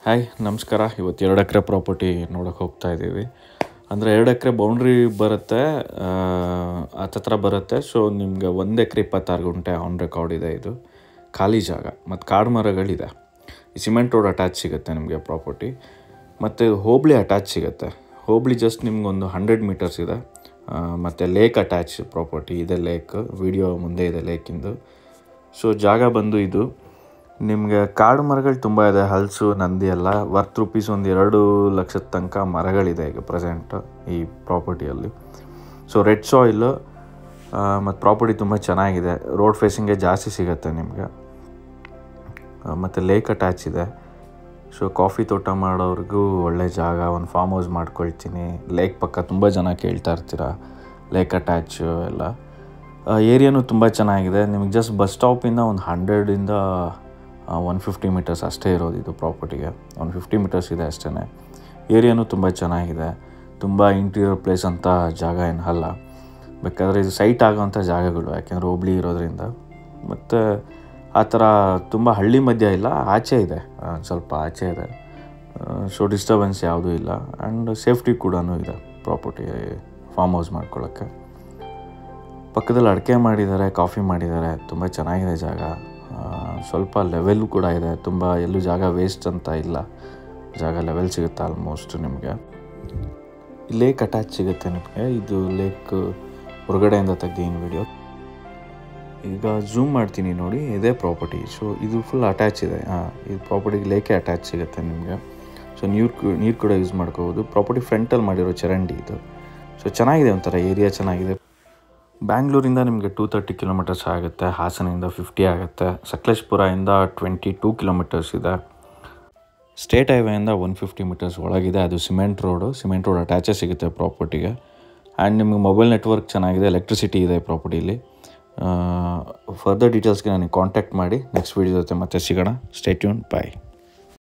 Hi ನಮಸ್ಕಾರ. ಇವತ್ತು 2 ಎಕರೆ property ನೋಡೋಕೆ ಹೋಗ್ತಾ ಇದ್ದೀವಿ. ಅಂದರೆ 2 ಎಕರೆ ಬೌಂಡ್ರಿ ಬರುತ್ತೆ, ಹತ್ತತ್ರ ಬರುತ್ತೆ. ಸೊ ನಿಮಗೆ 1 ಎಕರೆ 26 ಗುಂಟೆ ಆನ್ ರೆಕಾರ್ಡ್ ಇದೆ. ಇದು ಖಾಲಿ ಜಾಗ ಮತ್ತು ಕಾಡು ಮರಗಳಿದೆ. ಸಿಮೆಂಟ್ ರೋಡ್ ಅಟ್ಯಾಚ್ ಸಿಗುತ್ತೆ ನಿಮಗೆ ಪ್ರಾಪರ್ಟಿ, ಮತ್ತು ಹೋಬಳಿ ಅಟ್ಯಾಚ್ ಸಿಗುತ್ತೆ. ಹೋಬಳಿ ಜಸ್ಟ್ ನಿಮ್ಗೊಂದು 100 ಮೀಟರ್ಸ್ ಇದೆ. ಮತ್ತು ಲೇಕ್ ಅಟ್ಯಾಚ್ ಪ್ರಾಪರ್ಟಿ ಇದೆ. ಲೇಕ್ ವಿಡಿಯೋ ಮುಂದೆ ಇದೆ ಲೇಕಿಂದು. ಸೊ ಜಾಗ ಬಂದು ಇದು ನಿಮಗೆ ಕಾಡು ಮರಗಳು ತುಂಬ ಇದೆ. ಹಲಸು, ನಂದಿ ಎಲ್ಲ ವರ್ತ್ ರುಪೀಸ್ ಒಂದು 2 ಲಕ್ಷದ ತನಕ ಮರಗಳಿದೆ ಈಗ ಪ್ರೆಸೆಂಟ್ ಈ ಪ್ರಾಪರ್ಟಿಯಲ್ಲಿ. ಸೊ ರೆಡ್ ಸಾಯಿಲು ಮತ್ತು ಪ್ರಾಪರ್ಟಿ ತುಂಬ ಚೆನ್ನಾಗಿದೆ. ರೋಡ್ ಫೇಸಿಂಗೇ ಜಾಸ್ತಿ ಸಿಗುತ್ತೆ ನಿಮಗೆ. ಮತ್ತು ಲೇಕ್ ಅಟ್ಯಾಚ್ ಇದೆ. ಸೊ ಕಾಫಿ ತೋಟ ಮಾಡೋರಿಗೂ ಒಳ್ಳೆ ಜಾಗ. ಒಂದು ಫಾರ್ಮ್ ಹೌಸ್ ಮಾಡ್ಕೊಳ್ತೀನಿ ಲೇಕ್ ಪಕ್ಕ. ತುಂಬ ಜನ ಕೇಳ್ತಾ ಇರ್ತೀರ ಲೇಕ್ ಅಟ್ಯಾಚ್ ಎಲ್ಲ. ಏರಿಯಾನು ತುಂಬ ಚೆನ್ನಾಗಿದೆ. ನಿಮಗೆ ಜಸ್ಟ್ ಬಸ್ ಸ್ಟಾಪಿಂದ ಒಂದು 100ಇಂದ 150 ಮೀಟರ್ಸ್ ಅಷ್ಟೇ ಇರೋದು ಇದು ಪ್ರಾಪರ್ಟಿಗೆ. 150 ಮೀಟರ್ಸ್ ಇದೆ ಅಷ್ಟೇ. ಏರಿಯಾನು ತುಂಬ ಚೆನ್ನಾಗಿದೆ. ತುಂಬ ಇಂಟೀರಿಯರ್ ಪ್ಲೇಸ್ ಅಂತ ಜಾಗ ಏನು ಅಲ್ಲ. ಬೇಕಾದರೆ ಇದು ಸೈಟ್ ಆಗೋವಂಥ ಜಾಗಗಳು, ಯಾಕೆಂದರೆ ಹೋಬಳಿ ಇರೋದ್ರಿಂದ. ಮತ್ತು ಆ ಥರ ತುಂಬ ಹಳ್ಳಿ ಮಧ್ಯ ಇಲ್ಲ, ಆಚೆ ಇದೆ, ಸ್ವಲ್ಪ ಆಚೆ ಇದೆ. ಸೊ ಡಿಸ್ಟರ್ಬೆನ್ಸ್ ಯಾವುದೂ ಇಲ್ಲ. ಆ್ಯಂಡ್ ಸೇಫ್ಟಿ ಕೂಡ ಇದೆ ಪ್ರಾಪರ್ಟಿ ಫಾರ್ಮ್ ಹೌಸ್ ಮಾಡ್ಕೊಳ್ಳೋಕ್ಕೆ. ಪಕ್ಕದಲ್ಲಿ ಅಡಿಕೆ ಮಾಡಿದ್ದಾರೆ, ಕಾಫಿ ಮಾಡಿದ್ದಾರೆ. ತುಂಬ ಚೆನ್ನಾಗಿದೆ ಜಾಗ. ಸ್ವಲ್ಪ ಲೆವೆಲ್ಲು ಕೂಡ ಇದೆ. ತುಂಬ ಎಲ್ಲೂ ಜಾಗ ವೇಸ್ಟ್ ಅಂತ ಇಲ್ಲ. ಜಾಗ ಲೆವೆಲ್ ಸಿಗುತ್ತೆ ಆಲ್ಮೋಸ್ಟ್ ನಿಮಗೆ. ಲೇಕ್ ಅಟ್ಯಾಚ್ ಸಿಗುತ್ತೆ ನಿಮಗೆ. ಇದು ಲೇಕ್ ಹೊರಗಡೆಯಿಂದ ತೆಗ್ದೀನಿ ವಿಡಿಯೋ. ಈಗ ಝೂಮ್ ಮಾಡ್ತೀನಿ ನೋಡಿ, ಇದೇ ಪ್ರಾಪರ್ಟಿ. ಸೊ ಇದು ಫುಲ್ ಅಟ್ಯಾಚ್ ಇದೆ. ಇದು ಪ್ರಾಪರ್ಟಿಗೆ ಲೇಕೆ ಅಟ್ಯಾಚ್ ಸಿಗುತ್ತೆ ನಿಮಗೆ. ಸೊ ನೀರು ಕೂಡ ಯೂಸ್ ಮಾಡ್ಕೋಬೋದು. ಪ್ರಾಪರ್ಟಿ ಫ್ರಂಟಲ್ಲಿ ಮಾಡಿರೋ ಚರಂಡಿ ಇದು. ಸೊ ಚೆನ್ನಾಗಿದೆ, ಒಂಥರ ಏರಿಯಾ ಚೆನ್ನಾಗಿದೆ. ಬ್ಯಾಂಗ್ಳೂರಿಂದ ನಿಮಗೆ 230 ಕಿಲೋಮೀಟರ್ಸ್ ಆಗುತ್ತೆ. ಹಾಸನಿಂದ 50 ಆಗುತ್ತೆ. ಸಕಲೇಶಪುರದಿಂದ 22 ಕಿಲೋಮೀಟರ್ಸ್ ಇದೆ. ಸ್ಟೇಟ್ ಹೈವೇಯಿಂದ 150 ಮೀಟರ್ಸ್ ಒಳಗಿದೆ. ಅದು ಸಿಮೆಂಟ್ ರೋಡ್ ಅಟ್ಯಾಚೇ ಸಿಗುತ್ತೆ ಪ್ರಾಪರ್ಟಿಗೆ. ಆ್ಯಂಡ್ ನಿಮಗೆ ಮೊಬೈಲ್ ನೆಟ್ವರ್ಕ್ ಚೆನ್ನಾಗಿದೆ, ಎಲೆಕ್ಟ್ರಿಸಿಟಿ ಇದೆ ಪ್ರಾಪರ್ಟಿಲಿ. ಫರ್ದರ್ ಡೀಟೇಲ್ಸ್ಗೆ ನನಗೆ ಕಾಂಟ್ಯಾಕ್ಟ್ ಮಾಡಿ. ನೆಕ್ಸ್ಟ್ ವೀಡಿಯೋ ಜೊತೆ ಮತ್ತೆ ಸಿಗೋಣ. Stay tune. ಬಾಯ್.